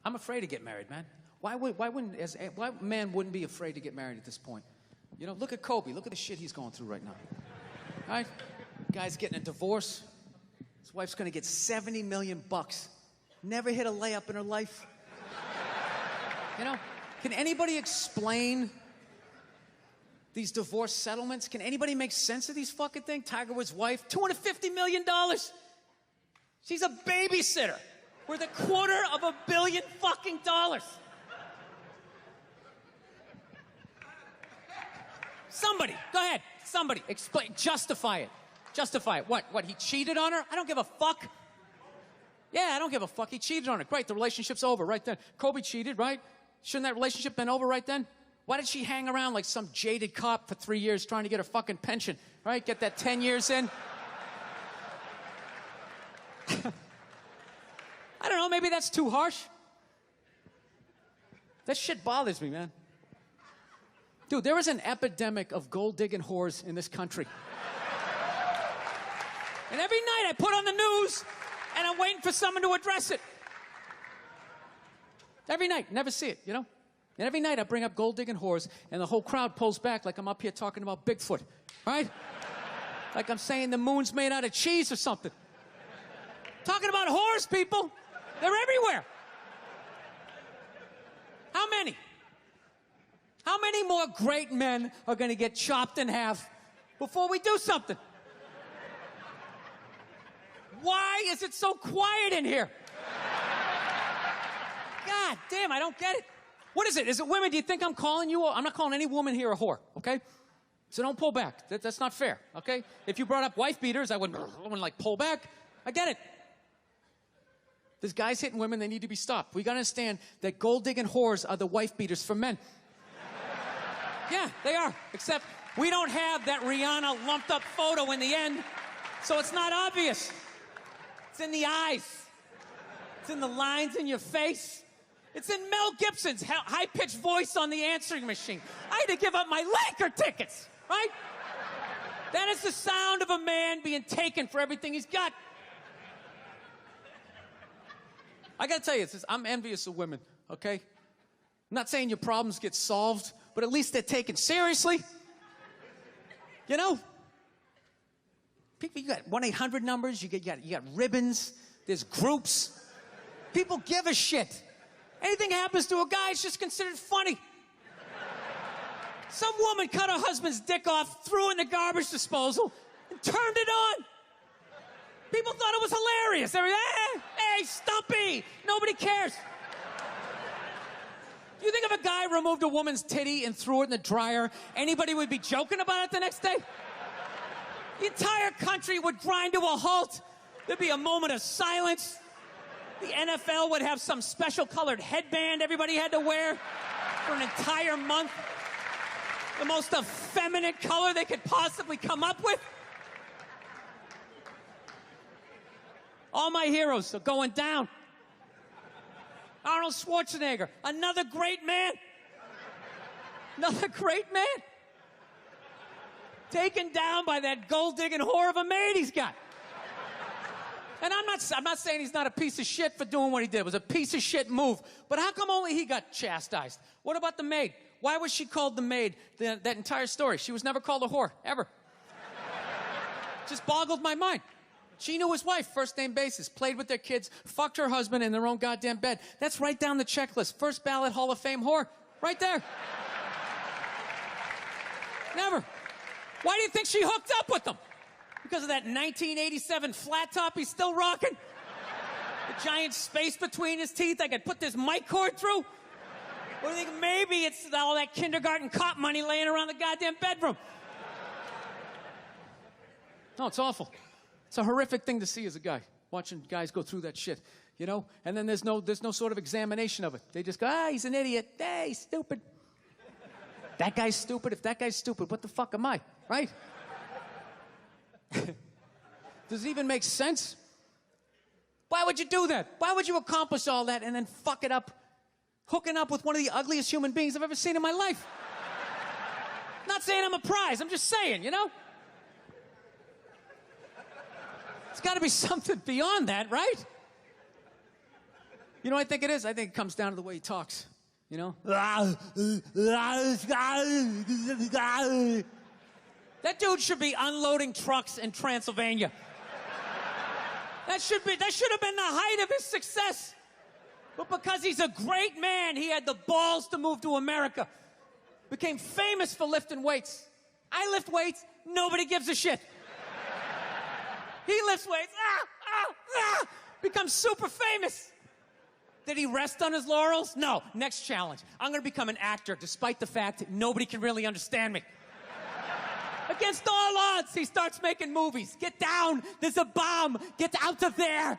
I'm afraid to get married, man. Why man wouldn't be afraid to get married at this point? You know, look at Kobe. Look at the shit he's going through right now. All right? Guy's getting a divorce. His wife's going to get $70 million. Never hit a layup in her life. You know, can anybody explain these divorce settlements? Can anybody make sense of these fucking things? Tiger Woods' wife, $250 million. She's a babysitter worth $250 million fucking dollars. Somebody, go ahead. Somebody, explain, justify it. Justify it. What, he cheated on her? I don't give a fuck. Yeah, I don't give a fuck. He cheated on her. Great, the relationship's over right then. Kobe cheated, right? Shouldn't that relationship been over right then? Why did she hang around like some jaded cop for 3 years trying to get her fucking pension, right? Get that 10 years in? I don't know, maybe that's too harsh. That shit bothers me, man. Dude, there is an epidemic of gold-digging whores in this country. And every night I put on the news, and I'm waiting for someone to address it. Every night, never see it, you know? And every night I bring up gold-digging whores, and the whole crowd pulls back like I'm up here talking about Bigfoot, right? Like I'm saying the moon's made out of cheese or something. Talking about whores, people. They're everywhere. How many? How many more great men are going to get chopped in half before we do something? Why is it so quiet in here? God damn, I don't get it. What is it? Is it women? Do you think I'm calling you? I'm not calling any woman here a whore, okay? So don't pull back. That's not fair, okay? If you brought up wife beaters, I wouldn't like pull back. I get it. There's guys hitting women, they need to be stopped. We gotta understand that gold-digging whores are the wife beaters for men. Yeah, they are. Except we don't have that Rihanna lumped up photo in the end, so it's not obvious. It's in the eyes. It's in the lines in your face. It's in Mel Gibson's high-pitched voice on the answering machine. I had to give up my Laker tickets, right? That is the sound of a man being taken for everything he's got. I gotta tell you, I'm envious of women, okay? I'm not saying your problems get solved, but at least they're taken seriously. You know? People, you got 1-800 numbers, you got ribbons, there's groups. People give a shit. Anything happens to a guy, it's just considered funny. Some woman cut her husband's dick off, threw it in the garbage disposal, and turned it on. People thought it was hilarious. They were, hey, Stumpy. Nobody cares. Do you think if a guy removed a woman's titty and threw it in the dryer, anybody would be joking about it the next day? The entire country would grind to a halt. There'd be a moment of silence. The NFL would have some special colored headband everybody had to wear for an entire month. The most effeminate color they could possibly come up with. All my heroes are going down. Arnold Schwarzenegger, another great man. Another great man. Taken down by that gold-digging whore of a maid he's got. And I'm not saying he's not a piece of shit for doing what he did. It was a piece of shit move. But how come only he got chastised? What about the maid? Why was she called the maid that entire story? She was never called a whore, ever. Just boggled my mind. She knew his wife, first name basis, played with their kids, fucked her husband in their own goddamn bed. That's right down the checklist. First ballot Hall of Fame whore. Right there. Never. Why do you think she hooked up with him? Because of that 1987 flat top he's still rocking? The giant space between his teeth I could put this mic cord through? Or do you think maybe it's all that kindergarten cop money laying around the goddamn bedroom? No, it's awful. It's a horrific thing to see as a guy, watching guys go through that shit, you know? And then there's no sort of examination of it. They just go, he's an idiot. Hey, he's stupid. That guy's stupid. If that guy's stupid, what the fuck am I, right? Does it even make sense? Why would you do that? Why would you accomplish all that and then fuck it up, hooking up with one of the ugliest human beings I've ever seen in my life? Not saying I'm a prize. I'm just saying, you know? It's got to be something beyond that, right? You know what I think it is? I think it comes down to the way he talks, you know? That dude should be unloading trucks in Transylvania. That should have been the height of his success. But because he's a great man, he had the balls to move to America. Became famous for lifting weights. I lift weights, nobody gives a shit. He lifts weights, becomes super famous. Did he rest on his laurels? No. Next challenge. I'm going to become an actor, despite the fact that nobody can really understand me. Against all odds, he starts making movies. Get down. There's a bomb. Get out of there.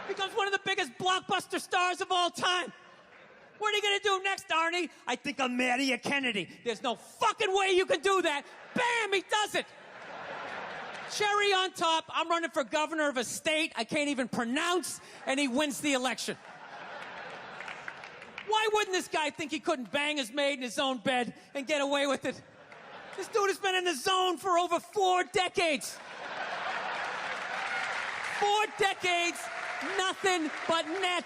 Becomes one of the biggest blockbuster stars of all time. What are you going to do next, Arnie? I think I'll marry a Kennedy. There's no fucking way you can do that. Bam, he does it. Cherry on top, I'm running for governor of a state I can't even pronounce, and he wins the election. Why wouldn't this guy think he couldn't bang his maid in his own bed and get away with it? This dude has been in the zone for over 4 decades. 4 decades, nothing but net.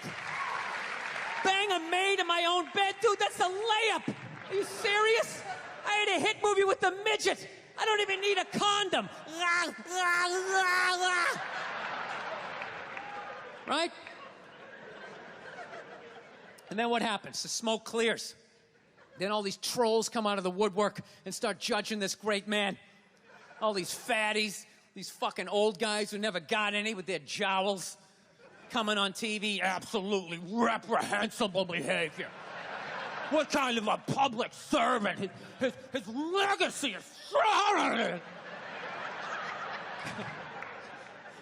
Bang a maid in my own bed? Dude, that's a layup. Are you serious? I had a hit movie with a midget. I don't even need a condom. Right? And then what happens? The smoke clears. Then all these trolls come out of the woodwork and start judging this great man. All these fatties, these fucking old guys who never got any with their jowls coming on TV. Absolutely reprehensible behavior. What kind of a public servant? His legacy is sorry.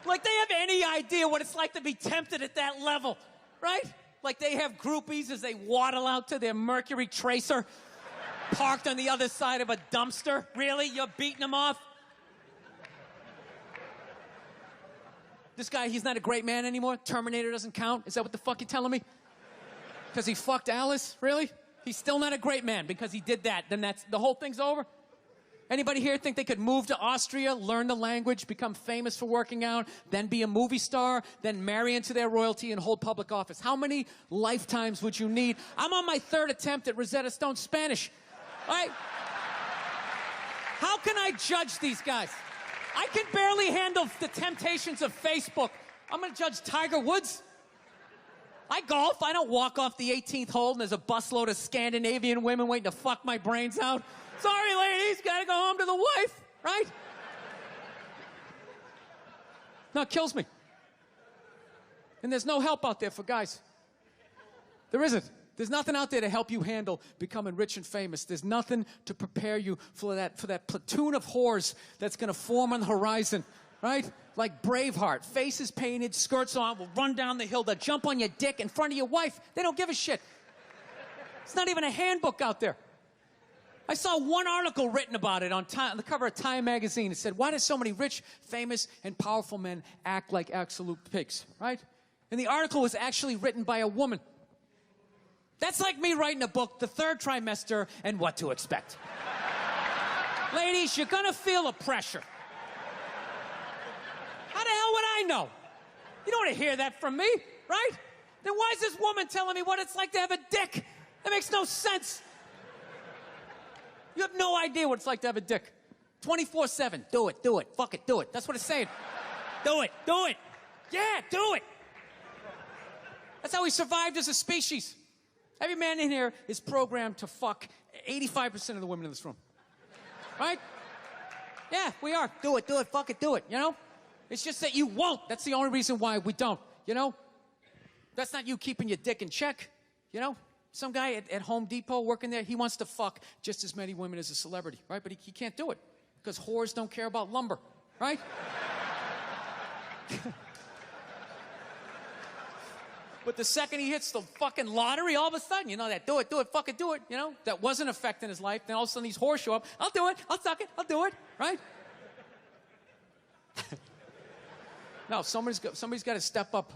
Like they have any idea what it's like to be tempted at that level, right? Like they have groupies as they waddle out to their Mercury Tracer parked on the other side of a dumpster. Really? You're beating them off? This guy, he's not a great man anymore? Terminator doesn't count? Is that what the fuck you're telling me? Because he fucked Alice? Really? He's still not a great man because he did that. Then that's the whole thing's over? Anybody here think they could move to Austria, learn the language, become famous for working out, then be a movie star, then marry into their royalty and hold public office? How many lifetimes would you need? I'm on my 3rd attempt at Rosetta Stone Spanish. Right? How can I judge these guys? I can barely handle the temptations of Facebook. I'm going to judge Tiger Woods. I golf. I don't walk off the 18th hole and there's a busload of Scandinavian women waiting to fuck my brains out. Sorry, ladies, gotta go home to the wife, right? No, it kills me. And there's no help out there for guys. There isn't. There's nothing out there to help you handle becoming rich and famous. There's nothing to prepare you for that platoon of whores that's gonna form on the horizon, right? Like Braveheart, faces painted, skirts on, will run down the hill, they'll jump on your dick in front of your wife. They don't give a shit. It's not even a handbook out there. I saw one article written about it on the cover of Time magazine. It said, why do so many rich, famous, and powerful men act like absolute pigs, right? And the article was actually written by a woman. That's like me writing a book, The Third Trimester and What to Expect. Ladies, you're gonna feel a pressure. How the hell would I know? You don't want to hear that from me, right? Then why is this woman telling me what it's like to have a dick? That makes no sense. You have no idea what it's like to have a dick. 24/7. Do it. Fuck it, do it. That's what it's saying. Do it. Yeah, do it. That's how we survived as a species. Every man in here is programmed to fuck 85% of the women in this room. Right? Yeah, we are. Do it, fuck it, do it, you know? It's just that you won't. That's the only reason why we don't, you know? That's not you keeping your dick in check, you know? Some guy at Home Depot working there, he wants to fuck just as many women as a celebrity, right? But he can't do it because whores don't care about lumber, right? But the second he hits the fucking lottery, all of a sudden, you know, that do it, fuck it, do it, you know? That wasn't affecting his life. Then all of a sudden these whores show up. I'll do it, I'll suck it, I'll do it, right? No, somebody's got to step up,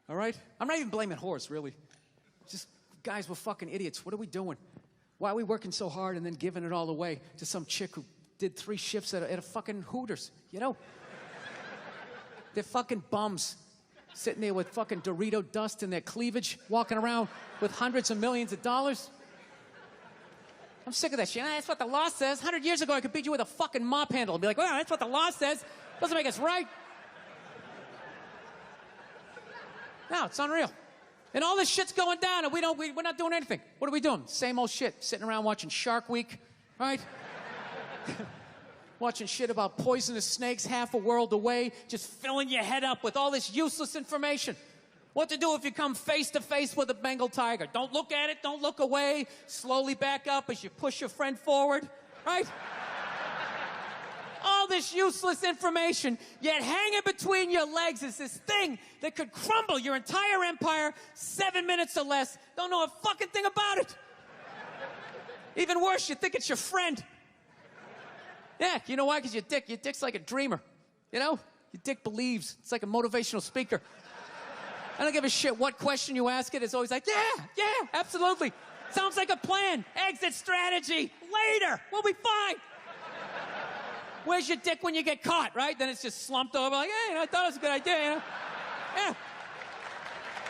all right? I'm not even blaming whores, really. Just guys, we're fucking idiots. What are we doing? Why are we working so hard and then giving it all away to some chick who did 3 shifts at a fucking Hooters, you know? They're fucking bums. Sitting there with fucking Dorito dust in their cleavage, walking around with hundreds of millions of dollars. I'm sick of that shit. That's what the law says. 100 years ago, I could beat you with a fucking mop handle and be like, well, that's what the law says. Doesn't make us right. No, it's unreal. And all this shit's going down, and we're not doing anything. What are we doing? Same old shit. Sitting around watching Shark Week, right? Watching shit about poisonous snakes half a world away, just filling your head up with all this useless information. What to do if you come face to face with a Bengal tiger? Don't look at it, don't look away. Slowly back up as you push your friend forward, right? All this useless information, yet hanging between your legs is this thing that could crumble your entire empire 7 minutes or less. Don't know a fucking thing about it. Even worse, you think it's your friend. Yeah, you know why? Because your dick's like a dreamer. You know? Your dick believes. It's like a motivational speaker. I don't give a shit what question you ask it. It's always like, yeah, absolutely. Sounds like a plan. Exit strategy. Later. We'll be fine. Where's your dick when you get caught, right? Then it's just slumped over like, hey, I thought it was a good idea, you know? Yeah.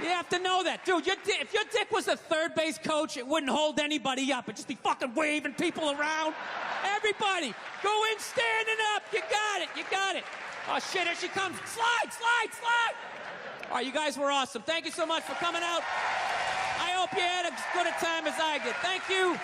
You have to know that. Dude, if your dick was a third base coach, it wouldn't hold anybody up. It'd just be fucking waving people around. Everybody, go in standing up. You got it. Oh, shit, here she comes. Slide. All right, you guys were awesome. Thank you so much for coming out. I hope you had as good a time as I did. Thank you.